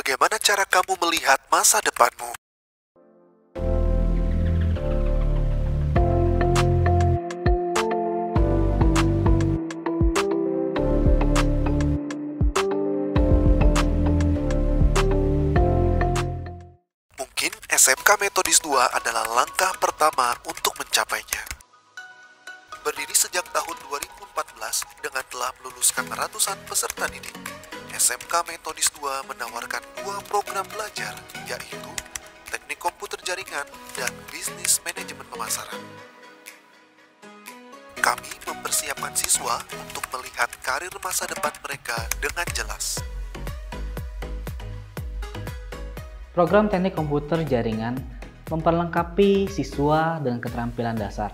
Bagaimana cara kamu melihat masa depanmu? Mungkin SMK Metodis 2 adalah langkah pertama untuk mencapainya. Berdiri sejak tahun 2014 dengan telah meluluskan ratusan peserta didik, SMK Metodis 2 menawarkan 2 program belajar, yaitu Teknik Komputer Jaringan dan Bisnis Manajemen Pemasaran. Kami mempersiapkan siswa untuk melihat karir masa depan mereka dengan jelas. Program Teknik Komputer Jaringan memperlengkapi siswa dengan keterampilan dasar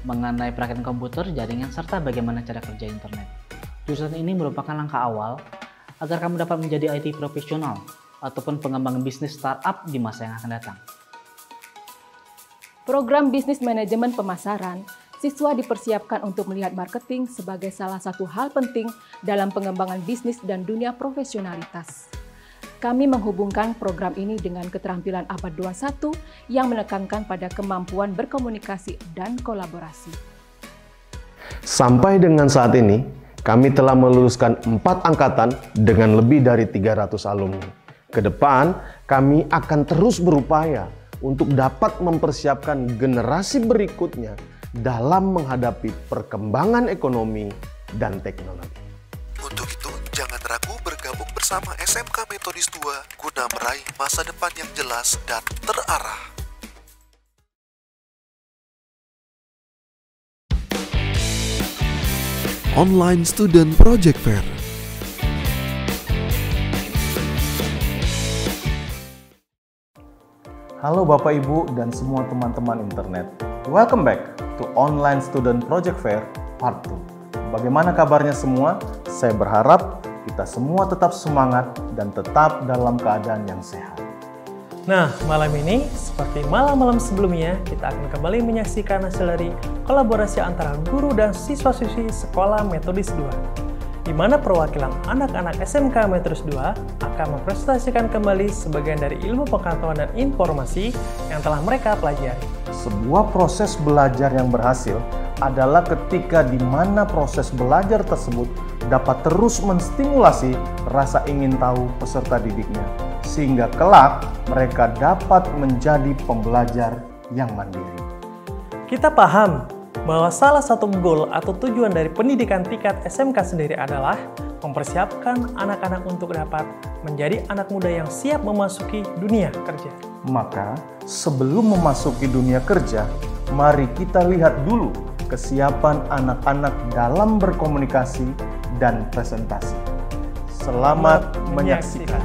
mengenai perakiraan komputer, jaringan, serta bagaimana cara kerja internet. Jurusan ini merupakan langkah awal agar kamu dapat menjadi IT profesional ataupun pengembangan bisnis startup di masa yang akan datang. Program Bisnis Manajemen Pemasaran, siswa dipersiapkan untuk melihat marketing sebagai salah satu hal penting dalam pengembangan bisnis dan dunia profesionalitas. Kami menghubungkan program ini dengan keterampilan abad 21 yang menekankan pada kemampuan berkomunikasi dan kolaborasi. Sampai dengan saat ini, kami telah meluluskan 4 angkatan dengan lebih dari 300 alumni. Kedepan, kami akan terus berupaya untuk dapat mempersiapkan generasi berikutnya dalam menghadapi perkembangan ekonomi dan teknologi. Untuk itu, jangan ragu bergabung bersama SMK Metodis 2 guna meraih masa depan yang jelas dan terarah. Online Student Project Fair. Halo Bapak Ibu dan semua teman-teman internet. Welcome back to Online Student Project Fair Part 2. Bagaimana kabarnya semua? Saya berharap kita semua tetap semangat dan tetap dalam keadaan yang sehat. Nah, malam ini, seperti malam-malam sebelumnya, kita akan kembali menyaksikan hasil dari kolaborasi antara guru dan siswa-siswi Sekolah Metodis 2, di mana perwakilan anak-anak SMK Metodis 2 akan mempresentasikan kembali sebagian dari ilmu pengetahuan dan informasi yang telah mereka pelajari. Sebuah proses belajar yang berhasil adalah ketika di mana proses belajar tersebut dapat terus menstimulasi rasa ingin tahu peserta didiknya, sehingga kelak mereka dapat menjadi pembelajar yang mandiri. Kita paham bahwa salah satu goal atau tujuan dari pendidikan tingkat SMK sendiri adalah mempersiapkan anak-anak untuk dapat menjadi anak muda yang siap memasuki dunia kerja. Maka, sebelum memasuki dunia kerja, mari kita lihat dulu kesiapan anak-anak dalam berkomunikasi dan presentasi. Selamat menyaksikan.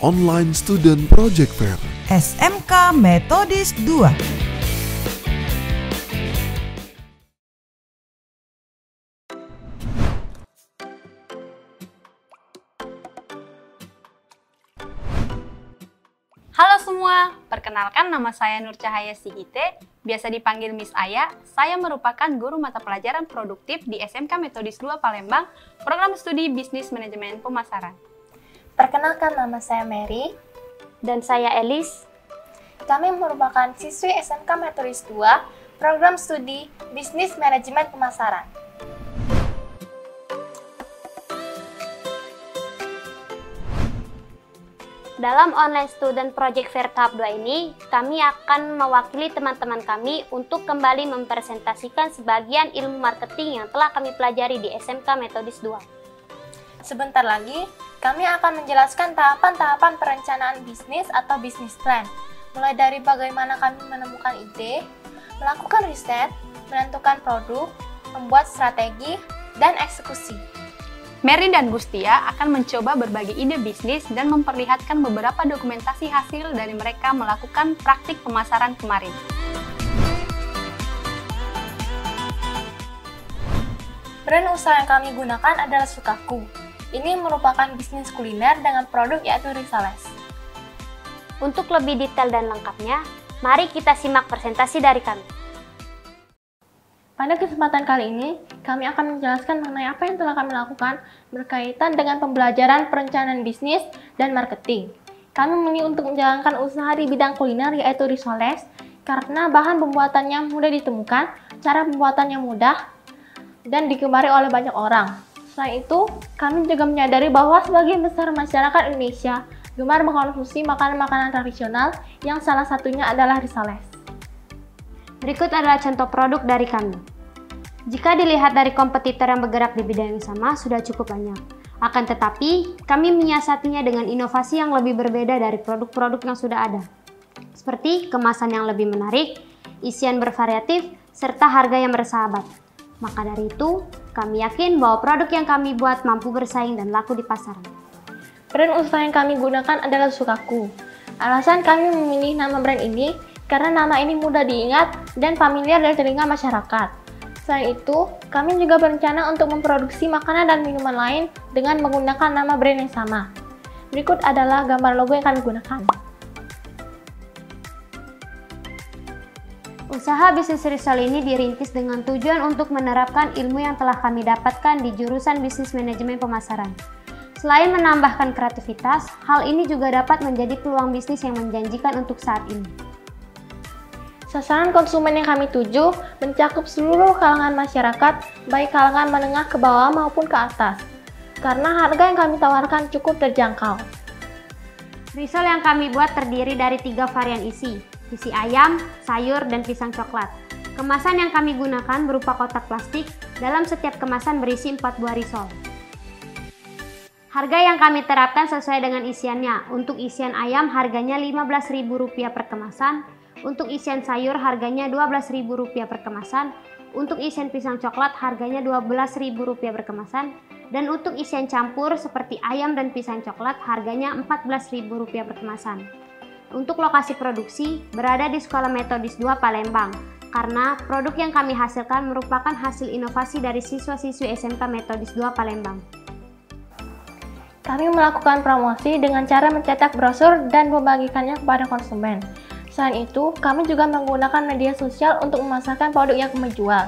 Online Student Project Fair. SMK Metodis 2. Halo semua, perkenalkan nama saya Nur Cahaya Sigite, biasa dipanggil Miss Aya. Saya merupakan guru mata pelajaran produktif di SMK Metodis 2 Palembang, program studi Bisnis Manajemen Pemasaran. Perkenalkan, nama saya Mary. Dan saya Elis. Kami merupakan siswi SMK Metodis 2, program studi Bisnis Manajemen Pemasaran. Dalam Online Student Project Fair tahap 2 ini, kami akan mewakili teman-teman kami untuk kembali mempresentasikan sebagian ilmu marketing yang telah kami pelajari di SMK Metodis 2. Sebentar lagi, kami akan menjelaskan tahapan-tahapan perencanaan bisnis atau bisnis plan, mulai dari bagaimana kami menemukan ide, melakukan riset, menentukan produk, membuat strategi, dan eksekusi. Mary dan Gustia akan mencoba berbagi ide bisnis dan memperlihatkan beberapa dokumentasi hasil dari mereka melakukan praktik pemasaran kemarin. Brand usaha yang kami gunakan adalah Sukaku. Ini merupakan bisnis kuliner dengan produk yaitu Risales. Untuk lebih detail dan lengkapnya, mari kita simak presentasi dari kami. Pada kesempatan kali ini, kami akan menjelaskan mengenai apa yang telah kami lakukan berkaitan dengan pembelajaran perencanaan bisnis dan marketing. Kami memilih untuk menjalankan usaha di bidang kuliner yaitu risoles karena bahan pembuatannya mudah ditemukan, cara pembuatannya mudah, dan digemari oleh banyak orang. Selain itu, kami juga menyadari bahwa sebagian besar masyarakat Indonesia gemar mengkonsumsi makanan-makanan tradisional yang salah satunya adalah risoles. Berikut adalah contoh produk dari kami. Jika dilihat dari kompetitor yang bergerak di bidang yang sama, sudah cukup banyak. Akan tetapi, kami menyiasatinya dengan inovasi yang lebih berbeda dari produk-produk yang sudah ada. Seperti kemasan yang lebih menarik, isian bervariatif, serta harga yang bersahabat. Maka dari itu, kami yakin bahwa produk yang kami buat mampu bersaing dan laku di pasaran. Brand usaha yang kami gunakan adalah Sukaku. Alasan kami memilih nama brand ini karena nama ini mudah diingat dan familiar dari telinga masyarakat. Selain itu, kami juga berencana untuk memproduksi makanan dan minuman lain dengan menggunakan nama brand yang sama. Berikut adalah gambar logo yang kami gunakan. Usaha bisnis risol ini dirintis dengan tujuan untuk menerapkan ilmu yang telah kami dapatkan di jurusan bisnis manajemen pemasaran. Selain menambahkan kreativitas, hal ini juga dapat menjadi peluang bisnis yang menjanjikan untuk saat ini. Sasaran konsumen yang kami tuju mencakup seluruh kalangan masyarakat, baik kalangan menengah ke bawah maupun ke atas, karena harga yang kami tawarkan cukup terjangkau. Risol yang kami buat terdiri dari 3 varian isi ayam, sayur, dan pisang coklat. Kemasan yang kami gunakan berupa kotak plastik, dalam setiap kemasan berisi 4 buah risol. Harga yang kami terapkan sesuai dengan isiannya. Untuk isian ayam harganya Rp15.000 per kemasan, untuk isian sayur harganya Rp12.000 per kemasan, untuk isian pisang coklat harganya Rp12.000 per kemasan, dan untuk isian campur seperti ayam dan pisang coklat harganya Rp14.000 per kemasan. Untuk lokasi produksi berada di Sekolah Metodis 2 Palembang, karena produk yang kami hasilkan merupakan hasil inovasi dari siswa-siswi SMK Metodis 2 Palembang. Kami melakukan promosi dengan cara mencetak brosur dan membagikannya kepada konsumen. Selain itu, kami juga menggunakan media sosial untuk memasarkan produk yang kami jual.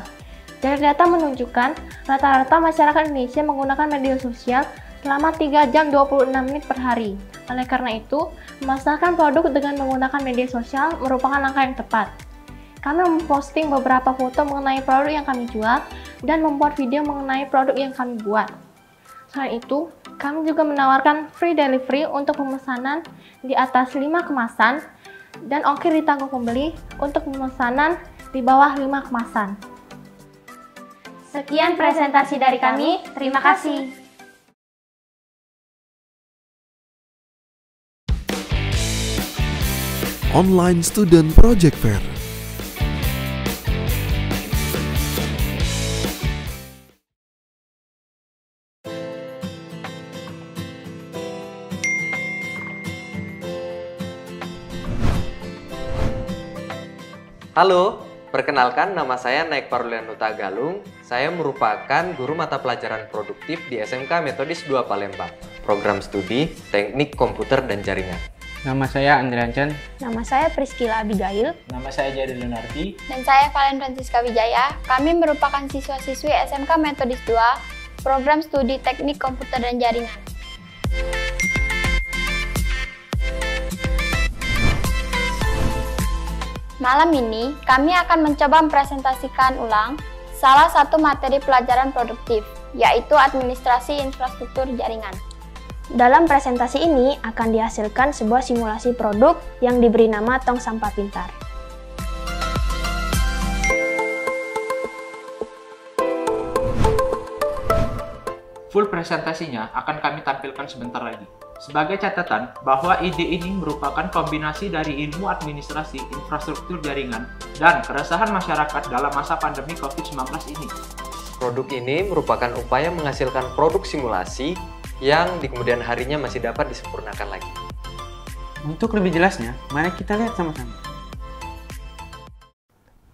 Dari data menunjukkan, rata-rata masyarakat Indonesia menggunakan media sosial selama 3 jam 26 menit per hari. Oleh karena itu, memasarkan produk dengan menggunakan media sosial merupakan langkah yang tepat. Kami memposting beberapa foto mengenai produk yang kami jual dan membuat video mengenai produk yang kami buat. Selain itu, kami juga menawarkan free delivery untuk pemesanan di atas 5 kemasan dan ongkir ditanggung pembeli untuk pemesanan di bawah 5 kemasan. Sekian presentasi dari kami, terima kasih. Online Student Project Fair. Halo, perkenalkan nama saya Naik Parulianuta Galung. Saya merupakan guru mata pelajaran produktif di SMK Metodis 2 Palembang, program studi Teknik Komputer dan Jaringan. Nama saya Andrian Chen. Nama saya Priscila Abigail. Nama saya Jadi Lunardi. Dan saya Valen Francisca Wijaya. Kami merupakan siswa-siswi SMK Metodis 2, program studi Teknik Komputer dan Jaringan. Malam ini, kami akan mencoba mempresentasikan ulang salah satu materi pelajaran produktif, yaitu administrasi infrastruktur jaringan. Dalam presentasi ini akan dihasilkan sebuah simulasi produk yang diberi nama tong sampah pintar. Full presentasinya akan kami tampilkan sebentar lagi. Sebagai catatan bahwa ide ini merupakan kombinasi dari ilmu administrasi infrastruktur jaringan dan keresahan masyarakat dalam masa pandemi COVID-19 ini. Produk ini merupakan upaya menghasilkan produk simulasi yang di kemudian harinya masih dapat disempurnakan lagi. Untuk lebih jelasnya, mari kita lihat sama-sama.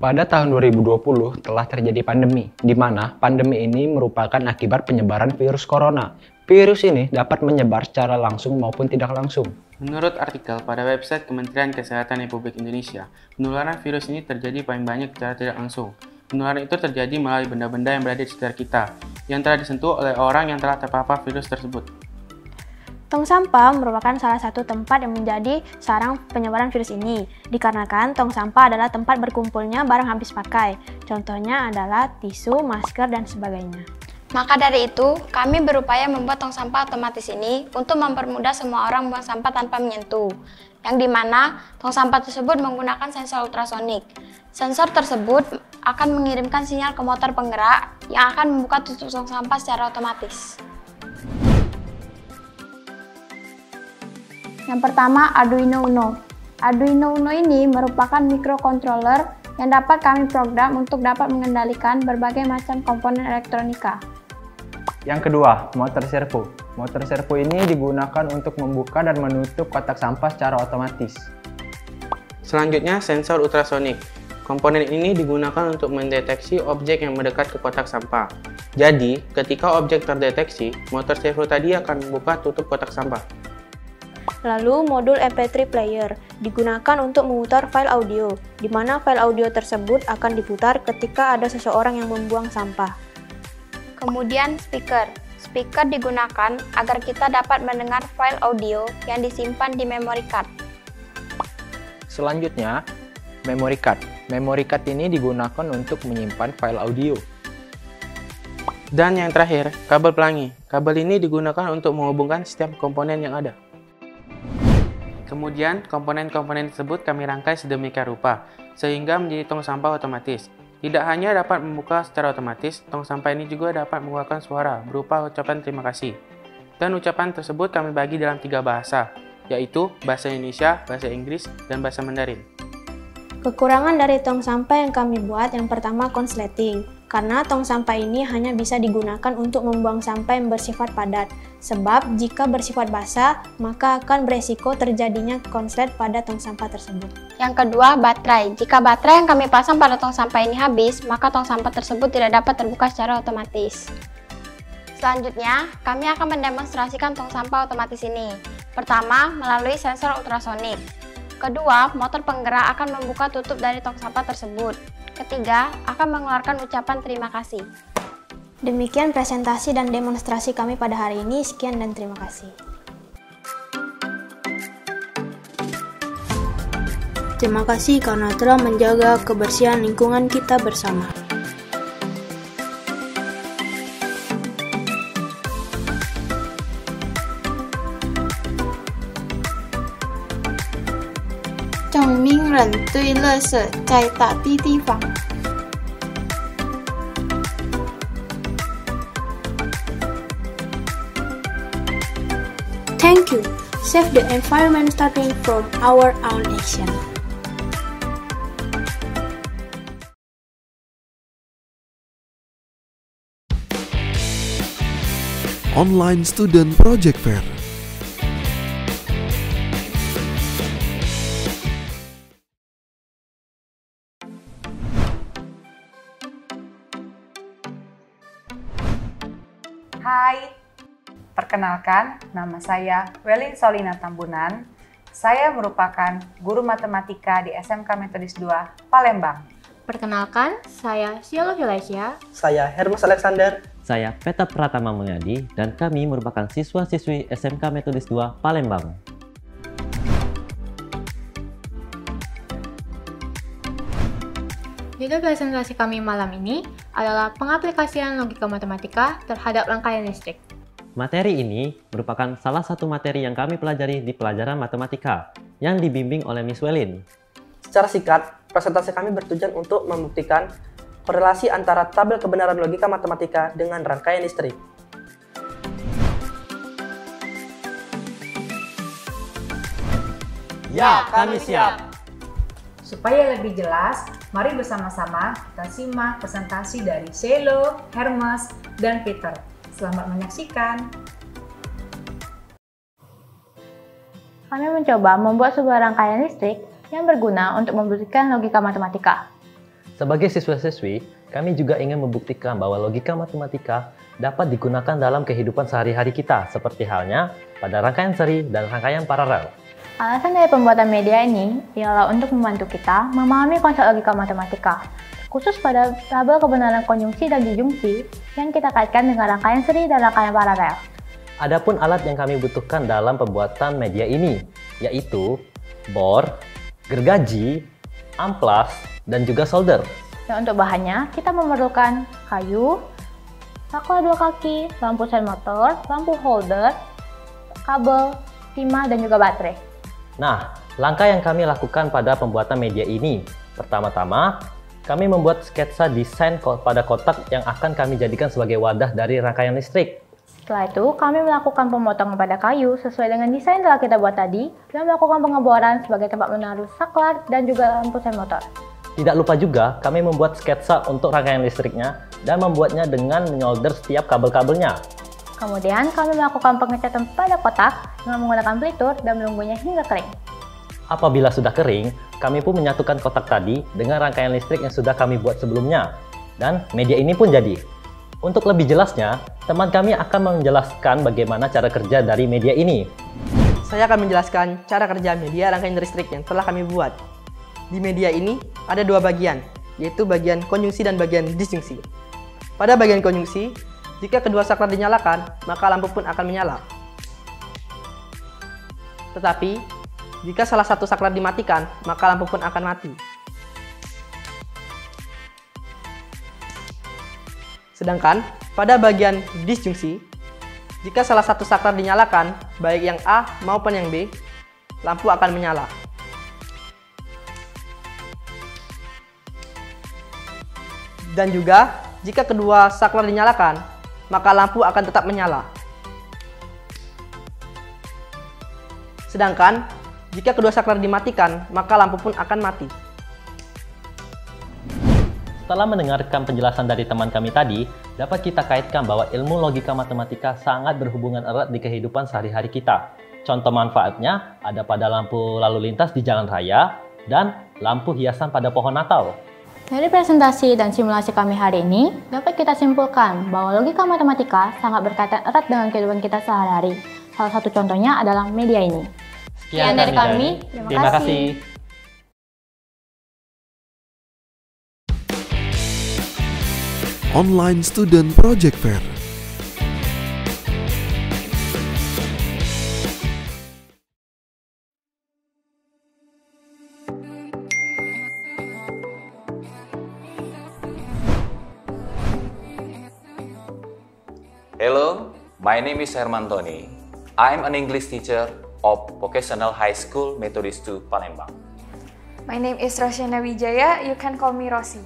Pada tahun 2020 telah terjadi pandemi, di mana pandemi ini merupakan akibat penyebaran virus corona. Virus ini dapat menyebar secara langsung maupun tidak langsung. Menurut artikel pada website Kementerian Kesehatan Republik Indonesia, penularan virus ini terjadi paling banyak secara tidak langsung. Penularan itu terjadi melalui benda-benda yang berada di sekitar kita, yang telah disentuh oleh orang yang telah terpapar virus tersebut. Tong sampah merupakan salah satu tempat yang menjadi sarang penyebaran virus ini, dikarenakan tong sampah adalah tempat berkumpulnya barang habis pakai. Contohnya adalah tisu, masker, dan sebagainya. Maka dari itu, kami berupaya membuat tong sampah otomatis ini untuk mempermudah semua orang membuang sampah tanpa menyentuh, yang dimana tong sampah tersebut menggunakan sensor ultrasonik. Sensor tersebut akan mengirimkan sinyal ke motor penggerak yang akan membuka tutup tong sampah secara otomatis. Yang pertama, Arduino Uno. Arduino Uno ini merupakan microcontroller yang dapat kami program untuk dapat mengendalikan berbagai macam komponen elektronika. Yang kedua, motor servo. Motor servo ini digunakan untuk membuka dan menutup kotak sampah secara otomatis. Selanjutnya, sensor ultrasonik. Komponen ini digunakan untuk mendeteksi objek yang mendekat ke kotak sampah. Jadi, ketika objek terdeteksi, motor servo tadi akan membuka tutup kotak sampah. Lalu, modul MP3 player digunakan untuk memutar file audio, di mana file audio tersebut akan diputar ketika ada seseorang yang membuang sampah. Kemudian, speaker. Speaker digunakan agar kita dapat mendengar file audio yang disimpan di memory card. Selanjutnya, memory card. Memory card ini digunakan untuk menyimpan file audio. Dan yang terakhir, kabel pelangi. Kabel ini digunakan untuk menghubungkan setiap komponen yang ada. Kemudian, komponen-komponen tersebut kami rangkai sedemikian rupa, sehingga menjadi tong sampah otomatis. Tidak hanya dapat membuka secara otomatis, tong sampah ini juga dapat mengeluarkan suara berupa ucapan terima kasih. Dan ucapan tersebut kami bagi dalam 3 bahasa, yaitu bahasa Indonesia, bahasa Inggris, dan bahasa Mandarin. Kekurangan dari tong sampah yang kami buat yang pertama konsleting, karena tong sampah ini hanya bisa digunakan untuk membuang sampah yang bersifat padat. Sebab jika bersifat basah, maka akan beresiko terjadinya konslet pada tong sampah tersebut. Yang kedua, baterai. Jika baterai yang kami pasang pada tong sampah ini habis, maka tong sampah tersebut tidak dapat terbuka secara otomatis. Selanjutnya, kami akan mendemonstrasikan tong sampah otomatis ini. Pertama, melalui sensor ultrasonik. Kedua, motor penggerak akan membuka tutup dari tong sampah tersebut. Ketiga, akan mengeluarkan ucapan terima kasih. Demikian presentasi dan demonstrasi kami pada hari ini. Sekian dan terima kasih. Terima kasih karena telah menjaga kebersihan lingkungan kita bersama. Thank you. Save the environment starting from our own action. Online Student Project Fair. Hai, perkenalkan nama saya Welin Solina Tambunan. Saya merupakan guru matematika di SMK Metodis 2 Palembang. Perkenalkan, saya Siolo Vilaisia. Saya Hermes Alexander. Saya Peta Pratama Mulyadi dan kami merupakan siswa-siswi SMK Metodis 2 Palembang. Judul presentasi kami malam ini adalah pengaplikasian logika matematika terhadap rangkaian listrik. Materi ini merupakan salah satu materi yang kami pelajari di pelajaran matematika yang dibimbing oleh Miss Welin. Secara singkat, presentasi kami bertujuan untuk membuktikan korelasi antara tabel kebenaran logika matematika dengan rangkaian listrik. Ya, kami siap. Supaya lebih jelas, mari bersama-sama kita simak presentasi dari Siolo, Hermes, dan Peter. Selamat menyaksikan. Kami mencoba membuat sebuah rangkaian listrik yang berguna untuk membuktikan logika matematika. Sebagai siswa-siswi, kami juga ingin membuktikan bahwa logika matematika dapat digunakan dalam kehidupan sehari-hari kita, seperti halnya pada rangkaian seri dan rangkaian paralel. Alasan dari pembuatan media ini ialah untuk membantu kita memahami konsep logika matematika. khusus pada tabel kebenaran konjungsi dan disjungsi yang kita kaitkan dengan rangkaian seri dan rangkaian paralel. Adapun alat yang kami butuhkan dalam pembuatan media ini, yaitu bor, gergaji, amplas, dan juga solder. Dan untuk bahannya, kita memerlukan kayu, saklar 2 kaki, lampu sen motor, lampu holder, kabel, timah, dan juga baterai. Nah, langkah yang kami lakukan pada pembuatan media ini, pertama-tama, kami membuat sketsa desain pada kotak yang akan kami jadikan sebagai wadah dari rangkaian listrik. Setelah itu, kami melakukan pemotongan pada kayu sesuai dengan desain yang telah kita buat tadi dan melakukan pengeboran sebagai tempat menaruh saklar dan juga lampu sen motor. Tidak lupa juga, kami membuat sketsa untuk rangkaian listriknya dan membuatnya dengan menyolder setiap kabel-kabelnya. Kemudian, kami melakukan pengecatan pada kotak dengan menggunakan pelitur dan menunggunya hingga kering. Apabila sudah kering, kami pun menyatukan kotak tadi dengan rangkaian listrik yang sudah kami buat sebelumnya. Dan media ini pun jadi. Untuk lebih jelasnya, teman kami akan menjelaskan bagaimana cara kerja dari media ini. Saya akan menjelaskan cara kerja media rangkaian listrik yang telah kami buat. Di media ini ada 2 bagian, yaitu bagian konjungsi dan bagian disjungsi. Pada bagian konjungsi, jika kedua saklar dinyalakan, maka lampu pun akan menyala. Tetapi, jika salah satu saklar dimatikan, maka lampu pun akan mati. Sedangkan pada bagian disjungsi, jika salah satu saklar dinyalakan, baik yang A maupun yang B, lampu akan menyala. Dan juga, jika kedua saklar dinyalakan, maka lampu akan tetap menyala. Sedangkan, jika kedua saklar dimatikan, maka lampu pun akan mati. Setelah mendengarkan penjelasan dari teman kami tadi, dapat kita kaitkan bahwa ilmu logika matematika sangat berhubungan erat di kehidupan sehari-hari kita. Contoh manfaatnya ada pada lampu lalu lintas di jalan raya dan lampu hiasan pada pohon Natal. Dari presentasi dan simulasi kami hari ini, dapat kita simpulkan bahwa logika matematika sangat berkaitan erat dengan kehidupan kita sehari-hari. Salah satu contohnya adalah media ini. Sekian dari kami. Terima kasih. Online Student Project Fair. Hello, my name is Herman Tony. I'm an English teacher of Vocational High School Methodist 2 Palembang. My name is Rosyana Wijaya. You can call me Rosie.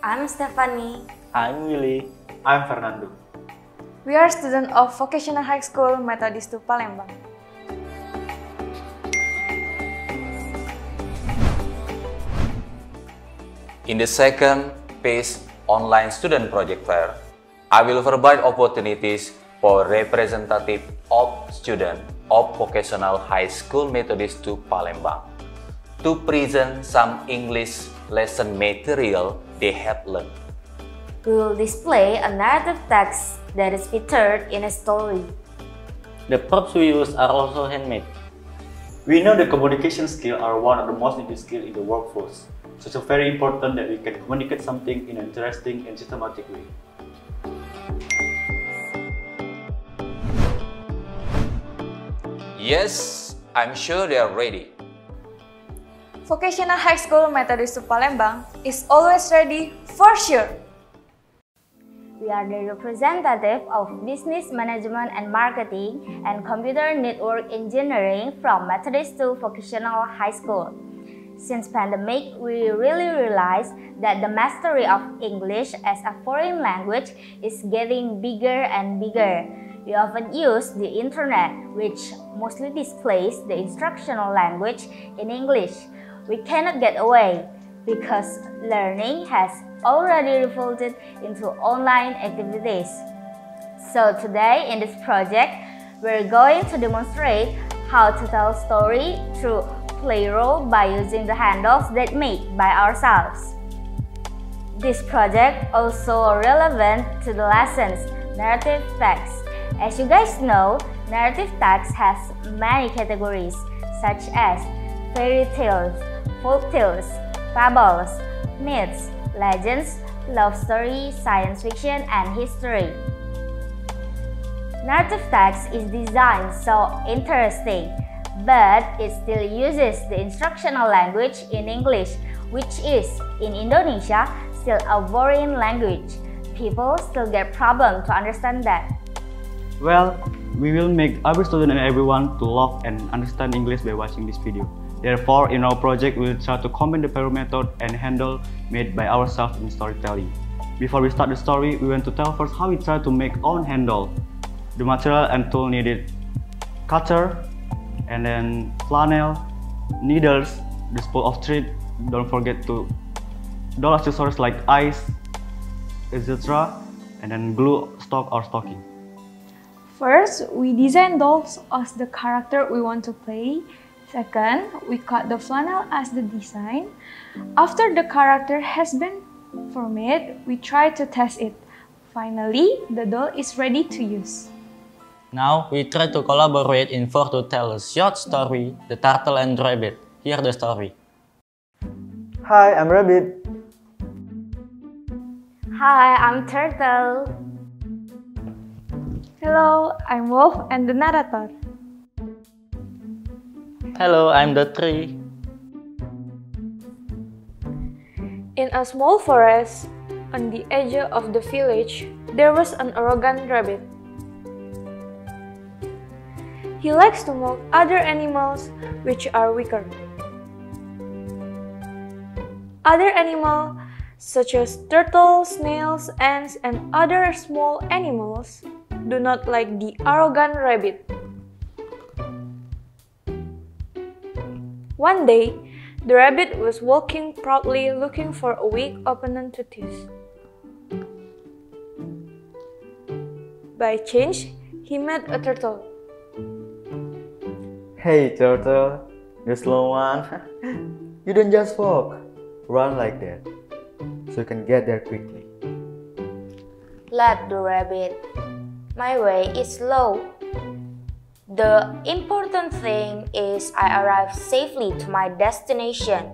I'm Stephanie. I'm Willy. I'm Fernando. We are students of Vocational High School Methodist 2 Palembang. In the second phase online student project fair, I will provide opportunities for representative of students of Vocational High School Methodist 2 Palembang to present some English lesson material they have learned. We will display a narrative text that is featured in a story. The props we use are also handmade. We know that communication skills are one of the most needed skills in the workforce, so it's very important that we can communicate something in an interesting and systematic way. Yes, I'm sure they are ready. Vocational High School Methodist 2 Palembang is always ready for sure. We are the representative of Business Management and Marketing and Computer Network Engineering from Methodist 2 Vocational High School. Since pandemic, we really realized that the mastery of English as a foreign language is getting bigger and bigger. We often use the internet, which mostly displays the instructional language in English. We cannot get away because learning has already revolted into online activities. So today in this project, we're going to demonstrate how to tell story through play role by using the handles that made by ourselves. This project also relevant to the lessons narrative text. As you guys know, narrative text has many categories such as fairy tales, folk tales, fables, myths, legends, love story, science fiction, and history. Narrative text is designed so interesting, but it still uses the instructional language in English, which is, in Indonesia, still a boring language. People still get problem to understand that. Well, we will make every student and everyone to love and understand English by watching this video. Therefore, in our project, we will try to combine the Peru method and handle made by ourselves in storytelling. Before we start the story, we want to tell first how we try to make own handle. The material and tool needed: cutter, and then flannel, needles, the spool of thread. Don't forget to doll accessories like eyes, etc., and then glue, stock or stocking. First, we design dolls as the character we want to play. Second, we cut the flannel as the design. After the character has been formed, we try to test it. Finally, the doll is ready to use. Now, we try to collaborate in four to tell a short story, The Turtle and Rabbit. Hear the story. Hi, I'm Rabbit. Hi, I'm Turtle. Hello, I'm Wolf and the narrator. Hello, I'm the tree. In a small forest, on the edge of the village, there was an arrogant rabbit. He likes to mock other animals which are weaker. Other animals, such as turtles, snails, ants, and other small animals, do not like the arrogant rabbit. One day, the rabbit was walking proudly looking for a weak opponent to tease. By chance, he met a turtle. Hey turtle, the slow one. You don't just walk, run like that, so you can get there quickly. Let the rabbit. My way is slow. The important thing is I arrive safely to my destination,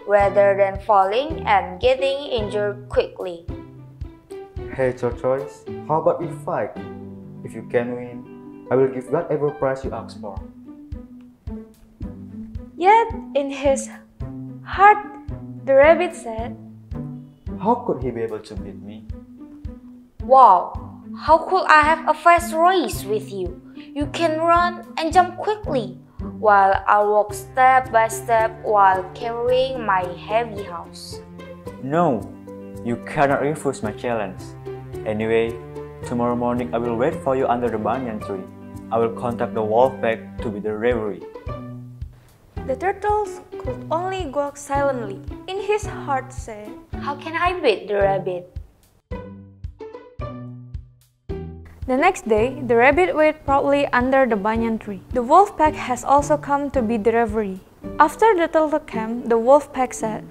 rather than falling and getting injured quickly. Hey tortoise, how about we fight? If you can win, I will give whatever prize you ask for. Yet, in his heart, the rabbit said, How could he be able to beat me? Wow, how could I have a fast race with you? You can run and jump quickly, while I walk step by step while carrying my heavy house. No, you cannot refuse my challenge. Anyway, tomorrow morning I will wait for you under the banyan tree. I will contact the wolf pack to be the referee. The turtles could only walk silently. In his heart said, How can I beat the rabbit? The next day, the rabbit waited proudly under the banyan tree. The wolf pack has also come to be the referee. After the turtle came, the wolf pack said,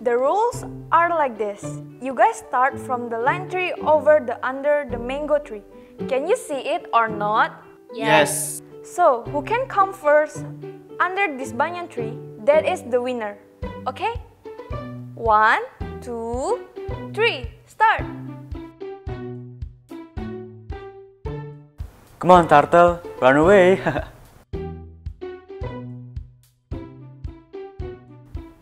The rules are like this. You guys start from the lime tree over under the mango tree. Can you see it or not? Yes. So, who can come first under this banyan tree? That is the winner. Okay? 1, 2, 3, start! Come on turtle, run away!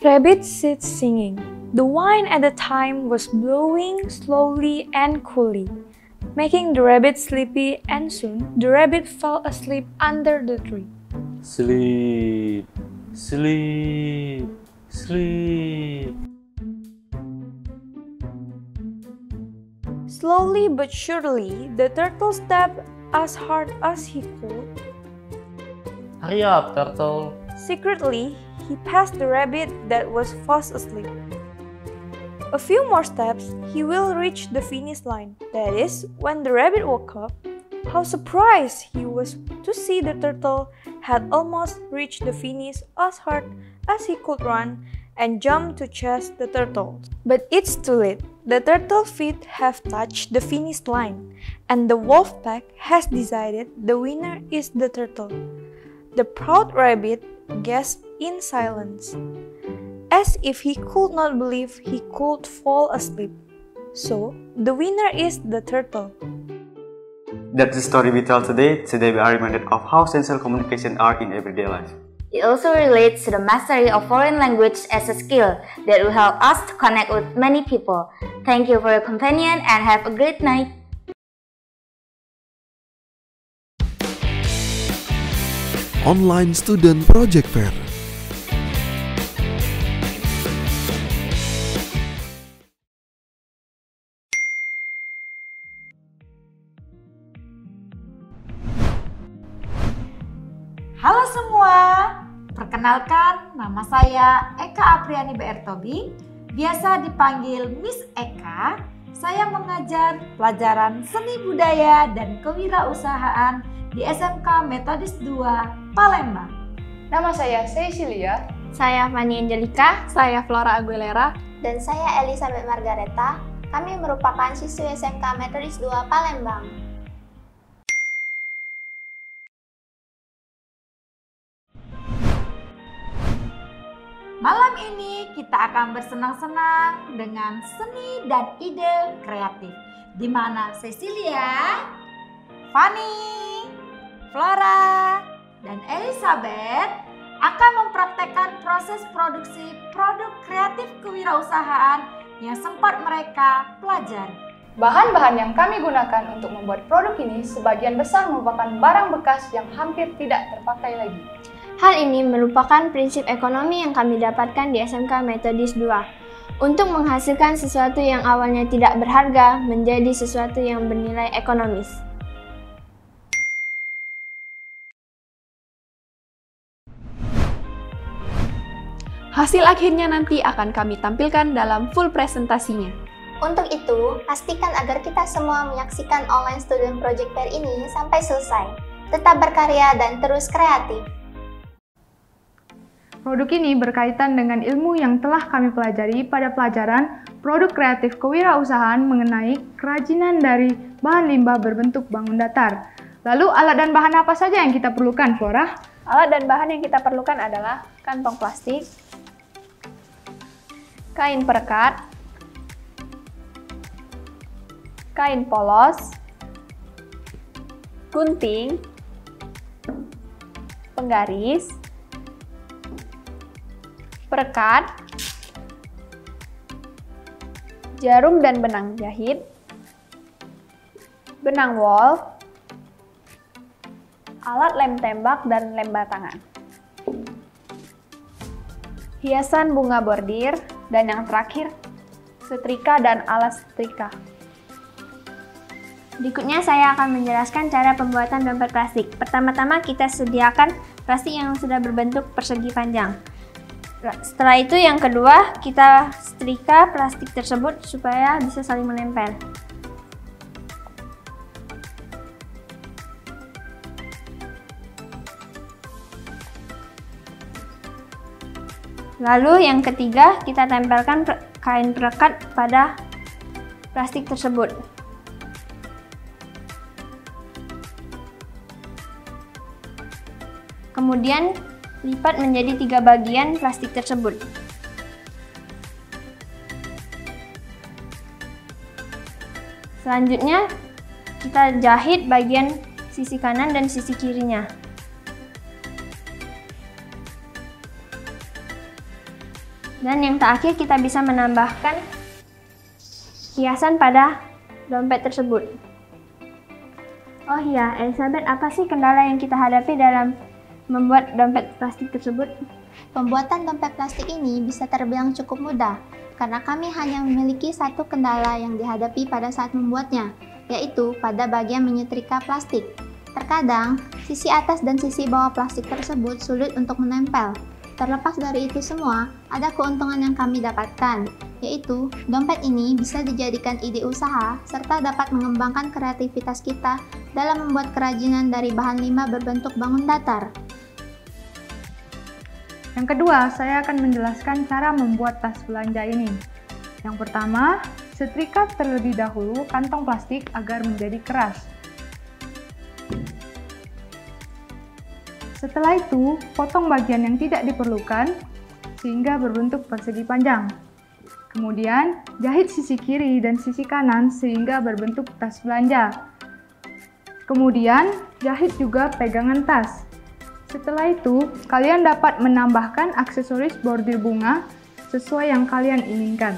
Rabbit sits singing. The wind at the time was blowing slowly and coolly, making the rabbit sleepy, and soon the rabbit fell asleep under the tree. Sleep, sleep, sleep. Slowly but surely, the turtle stepped as hard as he could. Hurry up, turtle. Secretly, he passed the rabbit that was fast asleep. A few more steps, he will reach the finish line. That is, when the rabbit woke up, how surprised he was to see the turtle had almost reached the finish as hard as he could run and jumped to chase the turtle. But it's too late. The turtle's feet have touched the finish line, and the wolf pack has decided the winner is the turtle. The proud rabbit gasped in silence. as if he could not believe he could fall asleep. So, the winner is the turtle. That's the story we tell today. Today we are reminded of how essential communication are in everyday life. It also relates to the mastery of foreign language as a skill that will help us to connect with many people. Thank you for your companion and have a great night. Online Student Project Fair. Halo semua, perkenalkan nama saya Eka Apriani BR Tobi, biasa dipanggil Miss Eka. Saya mengajar pelajaran seni budaya dan kewirausahaan di SMK Metodis 2 Palembang. Nama saya Cecilia. Saya Fanny Angelika. Saya Flora Aguilera. Dan saya Elizabeth Margareta. Kami merupakan siswi SMK Metodis 2 Palembang. Malam ini kita akan bersenang-senang dengan seni dan ide kreatif, di mana Cecilia, Fanny, Flora, dan Elizabeth akan mempraktekkan proses produksi produk kreatif kewirausahaan yang sempat mereka pelajari. Bahan-bahan yang kami gunakan untuk membuat produk ini sebagian besar merupakan barang bekas yang hampir tidak terpakai lagi. Hal ini merupakan prinsip ekonomi yang kami dapatkan di SMK Metodis 2 untuk menghasilkan sesuatu yang awalnya tidak berharga menjadi sesuatu yang bernilai ekonomis. Hasil akhirnya nanti akan kami tampilkan dalam full presentasinya. Untuk itu, pastikan agar kita semua menyaksikan Online Student Project Fair ini sampai selesai. Tetap berkarya dan terus kreatif. Produk ini berkaitan dengan ilmu yang telah kami pelajari pada pelajaran Produk Kreatif Kewirausahaan mengenai kerajinan dari bahan limbah berbentuk bangun datar. Lalu alat dan bahan apa saja yang kita perlukan, Flora? Alat dan bahan yang kita perlukan adalah kantong plastik, kain perekat, kain polos, gunting, penggaris, perekat, jarum dan benang jahit, benang wol, alat lem tembak dan lem batangan, hiasan bunga bordir, dan yang terakhir, setrika dan alas setrika. Berikutnya saya akan menjelaskan cara pembuatan dompet plastik. Pertama-tama kita sediakan plastik yang sudah berbentuk persegi panjang. Setelah itu yang kedua, kita setrika plastik tersebut supaya bisa saling menempel. Lalu yang ketiga, kita tempelkan kain perekat pada plastik tersebut. Kemudian lipat menjadi 3 bagian plastik tersebut. Selanjutnya, kita jahit bagian sisi kanan dan sisi kirinya. Dan yang terakhir, kita bisa menambahkan hiasan pada dompet tersebut. Oh iya, Elizabeth, apa sih kendala yang kita hadapi dalam membuat dompet plastik tersebut? Pembuatan dompet plastik ini bisa terbilang cukup mudah, karena kami hanya memiliki satu kendala yang dihadapi pada saat membuatnya, yaitu pada bagian menyetrika plastik. Terkadang, sisi atas dan sisi bawah plastik tersebut sulit untuk menempel. Terlepas dari itu semua, ada keuntungan yang kami dapatkan, yaitu dompet ini bisa dijadikan ide usaha serta dapat mengembangkan kreativitas kita dalam membuat kerajinan dari bahan limbah berbentuk bangun datar. Yang kedua, saya akan menjelaskan cara membuat tas belanja ini. Yang pertama, setrika terlebih dahulu kantong plastik agar menjadi keras. Setelah itu, potong bagian yang tidak diperlukan. sehingga berbentuk persegi panjang. Kemudian, jahit sisi kiri dan sisi kanan sehingga berbentuk tas belanja. Kemudian, jahit juga pegangan tas. Setelah itu, kalian dapat menambahkan aksesoris bordir bunga sesuai yang kalian inginkan.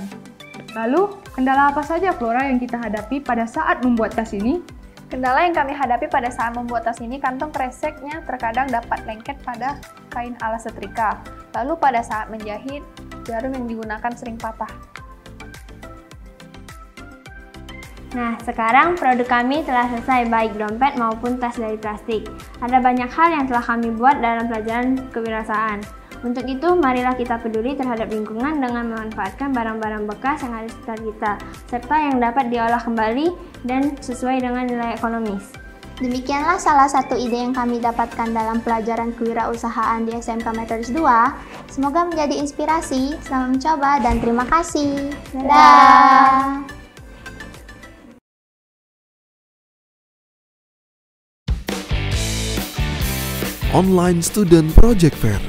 Lalu, kendala apa saja Flora yang kita hadapi pada saat membuat tas ini? Kendala yang kami hadapi pada saat membuat tas ini, kantong kreseknya terkadang dapat lengket pada kain alas setrika. Lalu pada saat menjahit, jarum yang digunakan sering patah. Nah, sekarang produk kami telah selesai, baik dompet maupun tas dari plastik. Ada banyak hal yang telah kami buat dalam pelajaran kewirausahaan. Untuk itu, marilah kita peduli terhadap lingkungan dengan memanfaatkan barang-barang bekas yang ada di sekitar kita, serta yang dapat diolah kembali dan sesuai dengan nilai ekonomis. Demikianlah salah satu ide yang kami dapatkan dalam pelajaran kewirausahaan di SMK Metodis 2. Semoga menjadi inspirasi. Selamat mencoba dan terima kasih. Dadah! Online Student Project Fair.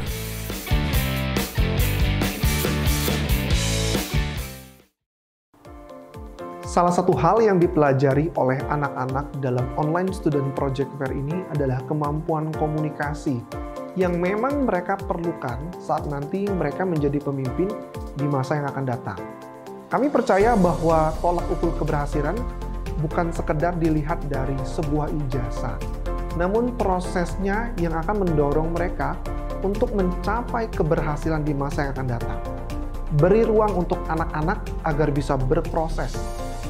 Salah satu hal yang dipelajari oleh anak-anak dalam Online Student Project Fair ini adalah kemampuan komunikasi yang memang mereka perlukan saat nanti mereka menjadi pemimpin di masa yang akan datang. Kami percaya bahwa tolak ukur keberhasilan bukan sekedar dilihat dari sebuah ijazah, namun prosesnya yang akan mendorong mereka untuk mencapai keberhasilan di masa yang akan datang. Beri ruang untuk anak-anak agar bisa berproses.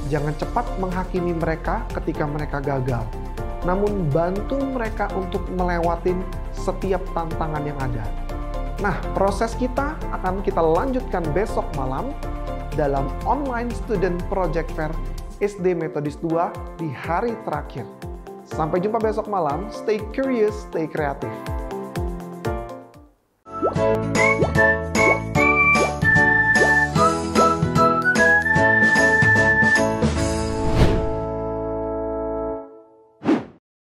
Jangan cepat menghakimi mereka ketika mereka gagal, namun bantu mereka untuk melewati setiap tantangan yang ada. Nah, proses kita akan kita lanjutkan besok malam dalam Online Student Project Fair SD Metodis 2 di hari terakhir. Sampai jumpa besok malam. Stay curious, stay kreatif.